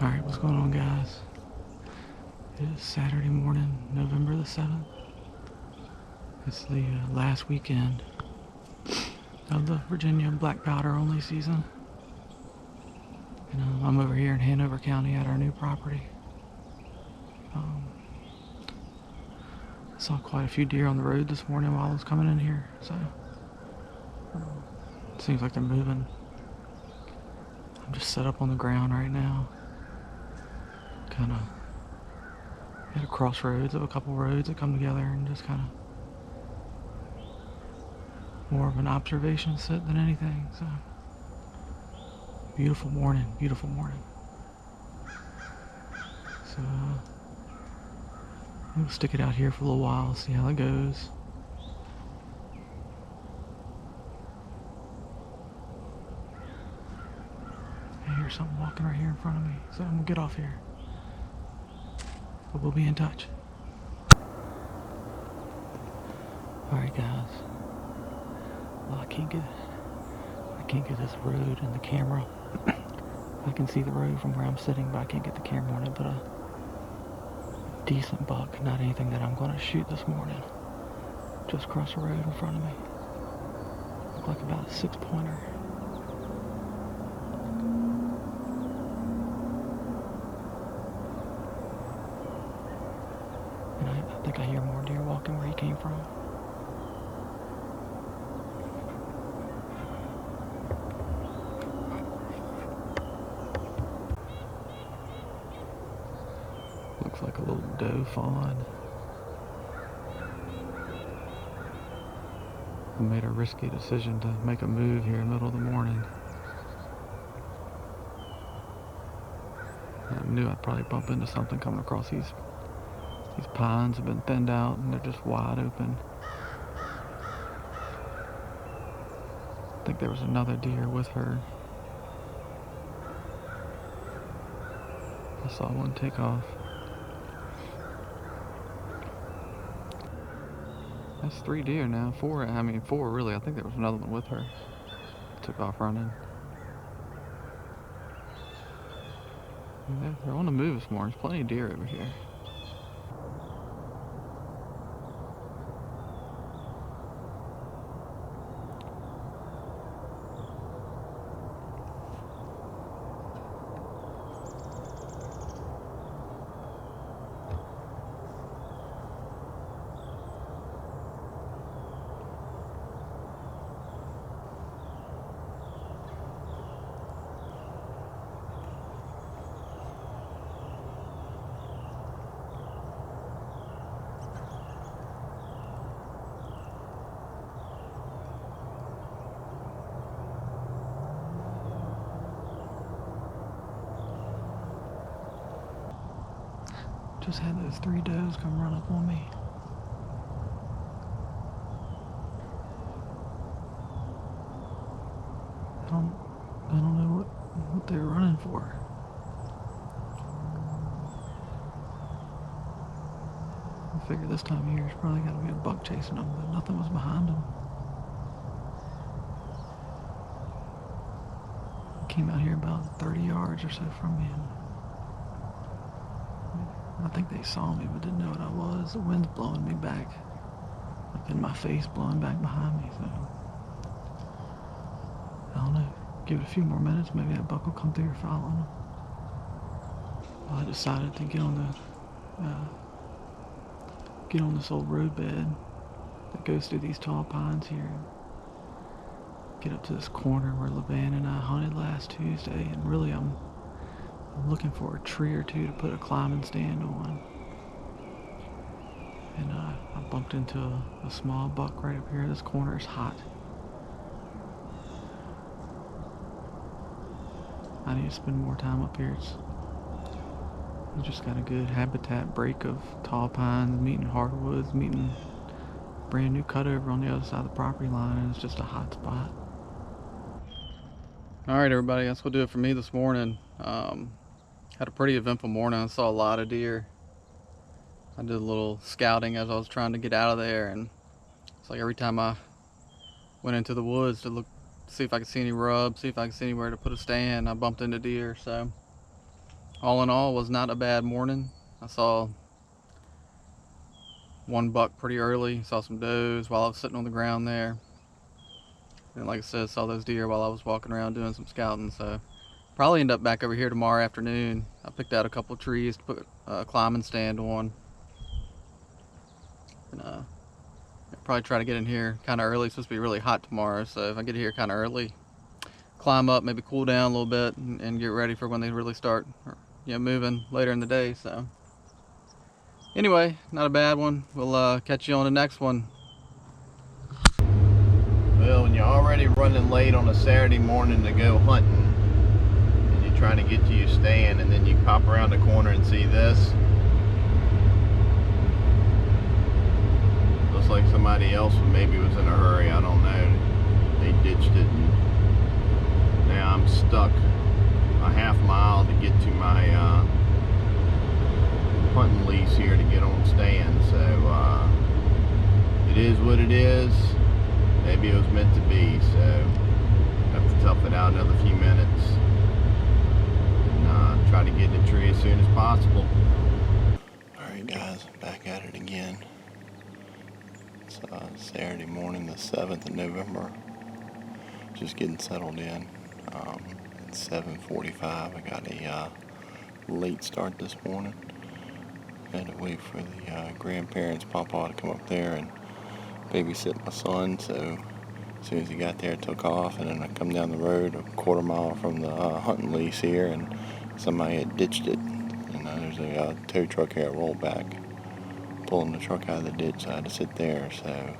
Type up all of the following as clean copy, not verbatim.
Alright, what's going on, guys? It is Saturday morning, November the 7th. It's the last weekend of the Virginia black powder only season. And I'm over here in Hanover County at our new property. I saw quite a few deer on the road this morning while I was coming in here, so it seems like they're moving. I'm just set up on the ground right now, kind of at a crossroads of a couple roads that come together, and just kind of more of an observation sit than anything. So beautiful morning, beautiful morning. So we'll stick it out here for a little while, see how it goes. I hear something walking right here in front of me, so I'm gonna get off here. But we'll be in touch. Alright, guys. Well, I can't get this road in the camera. I can see the road from where I'm sitting, but I can't get the camera on it. But a decent buck, not anything that I'm gonna shoot this morning, just across the road in front of me. Looked like about a 6-pointer. And I think I hear more deer walking where he came from. Looks like a little doe fawn. I made a risky decision to make a move here in the middle of the morning. I knew I'd probably bump into something coming across these pines. Have been thinned out and they're just wide open. I think there was another deer with her. I saw one take off. That's 3 deer now. 4 really. I think there was another one with her. Took off running. They're on the move this morning. There's plenty of deer over here. Just had those 3 does come run up on me. I don't know what they were running for. I figured this time of year there's probably got to be a buck chasing them, but nothing was behind them. Came out here about 30 yards or so from me, and I think they saw me but didn't know what I was. The wind's blowing me back, like in my face, blowing back behind me, so I don't know. Give it a few more minutes, maybe that buck will come through following them. Well, I decided to get on this old roadbed that goes through these tall pines here. Get up to this corner where LeVan and I hunted last Tuesday, and really I'm looking for a tree or two to put a climbing stand on. And I bumped into a small buck right up here. This corner is hot. I need to spend more time up here. We just got a good habitat break of tall pines meeting hardwoods, meeting brand new cutover on the other side of the property line, and it's just a hot spot. Alright everybody, that's gonna do it for me this morning. Had a pretty eventful morning. I saw a lot of deer. I did a little scouting as I was trying to get out of there, and it's like every time I went into the woods to look, see if I could see any rubs, see if I could see anywhere to put a stand, I bumped into deer. So all in all, was not a bad morning. I saw one buck pretty early, saw some does while I was sitting on the ground there. And like I said, saw those deer while I was walking around doing some scouting. So probably end up back over here tomorrow afternoon. I picked out a couple of trees to put a climbing stand on. And probably try to get in here kind of early. It's supposed to be really hot tomorrow, so if I get here kind of early, climb up, maybe cool down a little bit, and get ready for when they really start, moving later in the day. So anyway, not a bad one. We'll catch you on the next one. Well, when you're already running late on a Saturday morning to go hunting, and you're trying to get to your stand, and then you pop around the corner and see this, looks like somebody else maybe was in a hurry. I don't know. They ditched it, and now I'm stuck a half mile to get to my hunting lease here to get on stand. So it is what it is. Maybe it was meant to be, so have to tough it out another few minutes and try to get in the tree as soon as possible. Alright guys, back at it again. It's Saturday morning, the 7th of November. Just getting settled in. It's 7:45. I got a late start this morning. Had to wait for the grandparents, Papa, to come up there and babysit my son. So as soon as he got there, I took off, and then I come down the road a quarter mile from the hunting lease here, and somebody had ditched it. And there's a tow truck here at rollback pulling the truck out of the ditch, so I had to sit there. So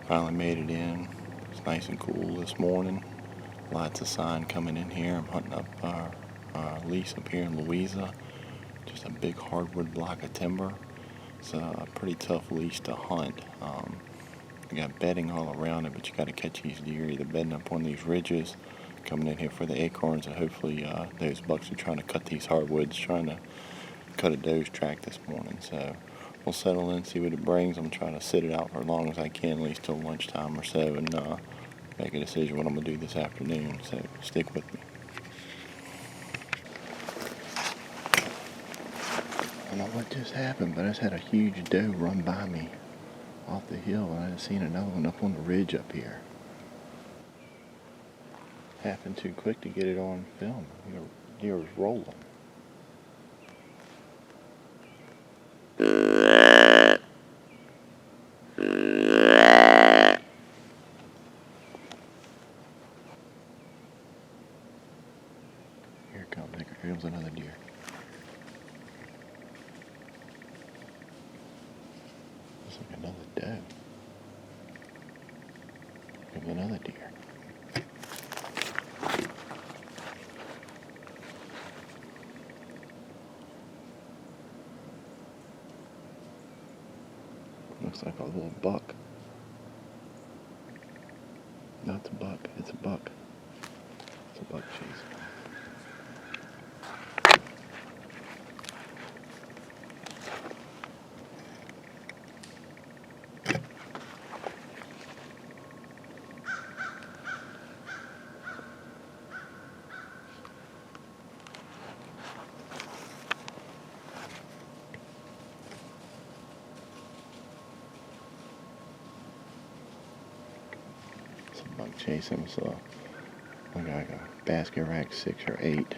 finally made it in. It's nice and cool this morning. Lots of sign coming in here. I'm hunting up our lease up here in Louisa. Just a big hardwood block of timber. It's a pretty tough lease to hunt. You got bedding all around it, but you got to catch these deer either bedding up on these ridges, coming in here for the acorns, and hopefully those bucks are trying to cut these hardwoods, trying to cut a doe's track this morning. So we'll settle in, see what it brings. I'm trying to sit it out for as long as I can, at least till lunchtime or so, and make a decision what I'm going to do this afternoon. So stick with me. I don't know what just happened, but I just had a huge doe run by me off the hill, and I had seen another one up on the ridge up here. Happened too quick to get it on film. The deer was rolling. Here it comes. Here comes another deer. Looks like another doe. Here comes another deer. Looks like a little buck. No, it's a buck. It's a buck. It's a buck chase. Buck chasing, so I got a basket rack 6 or 8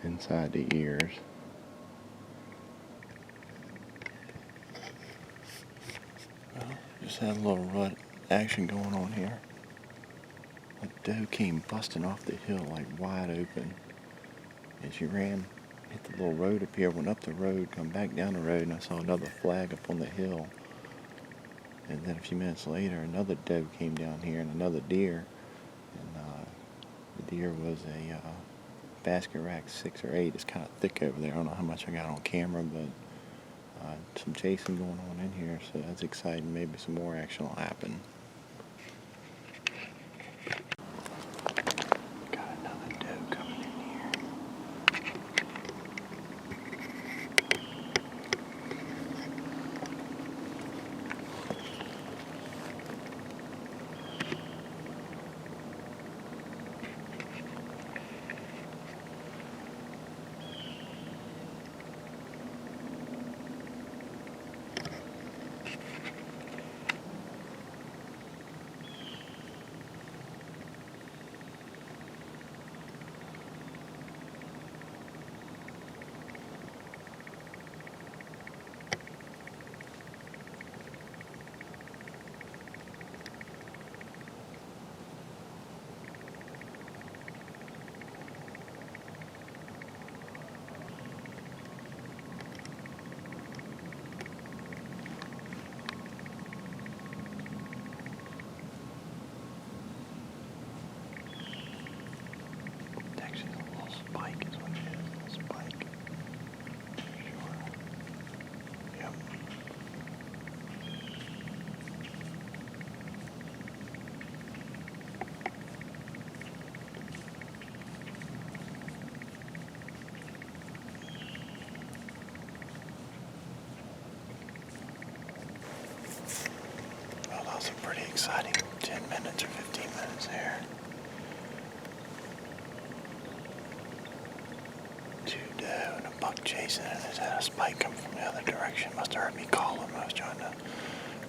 inside the ears. Well, just had a little rut action going on here. A doe came busting off the hill like wide open, and she ran, hit the little road up here, went up the road, come back down the road, and I saw another flag up on the hill. And then a few minutes later, another doe came down here and another deer. And the deer was a basket rack 6 or 8. It's kind of thick over there. I don't know how much I got on camera, but some chasing going on in here, so that's exciting. Maybe some more action will happen. Got another doe coming in here. spike is what it is. A spike. Sure. Yep. Well, that was a pretty exciting 10 minutes or 15 minutes there. Two doe and a buck chasing, and it had a spike come from the other direction. Must have heard me call him. I was trying to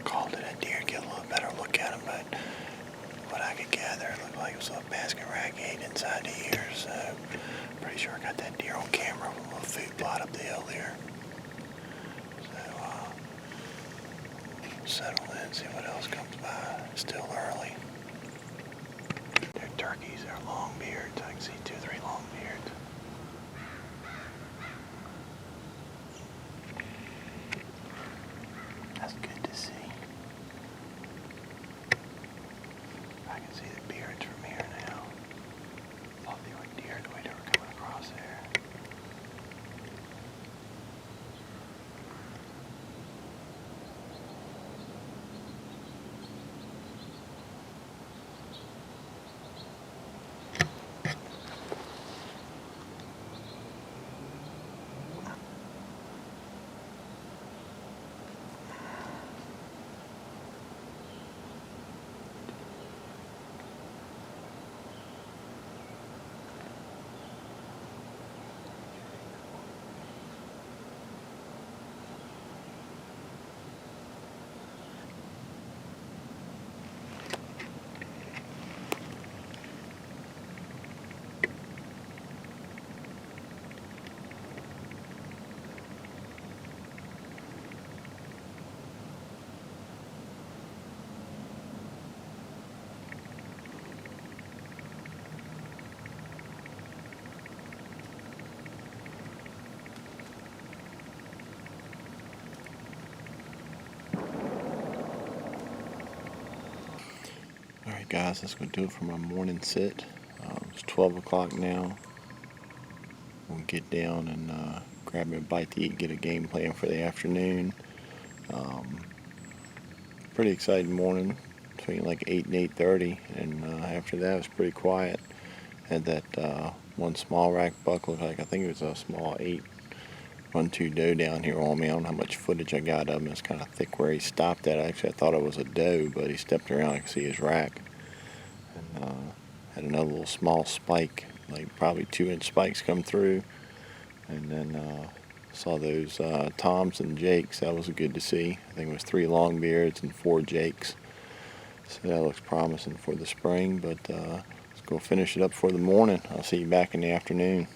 call to that deer, get a little better look at him, but what I could gather, it looked like it was a little basket ragweed inside the ear, so pretty sure I got that deer on camera with a little food plot up the hill there. So, settle in, see what else comes by. It's still early. They're turkeys, they're longbeards. I can see 2 or 3 longbeards. That's good to see. I can see the beards from here now. Thought they were deer the way they were coming across there. Alright guys, that's going to do it for my morning sit. It's 12 o'clock now. We'll get down and grab me a bite to eat, get a game plan for the afternoon. Pretty exciting morning, between like 8 and 8:30, and after that it was pretty quiet. Had that one small rack buck, looked like, I think it was a small 8-1-2 doe down here on me. I don't know how much footage I got of him. It's kind of thick where he stopped at. Actually, I thought it was a doe, but he stepped around. I could see his rack. And had another little small spike, like probably 2-inch spikes come through. And then saw those toms and jakes. That was good to see. I think it was 3 longbeards and 4 jakes. So that looks promising for the spring, but let's go finish it up for the morning. I'll see you back in the afternoon.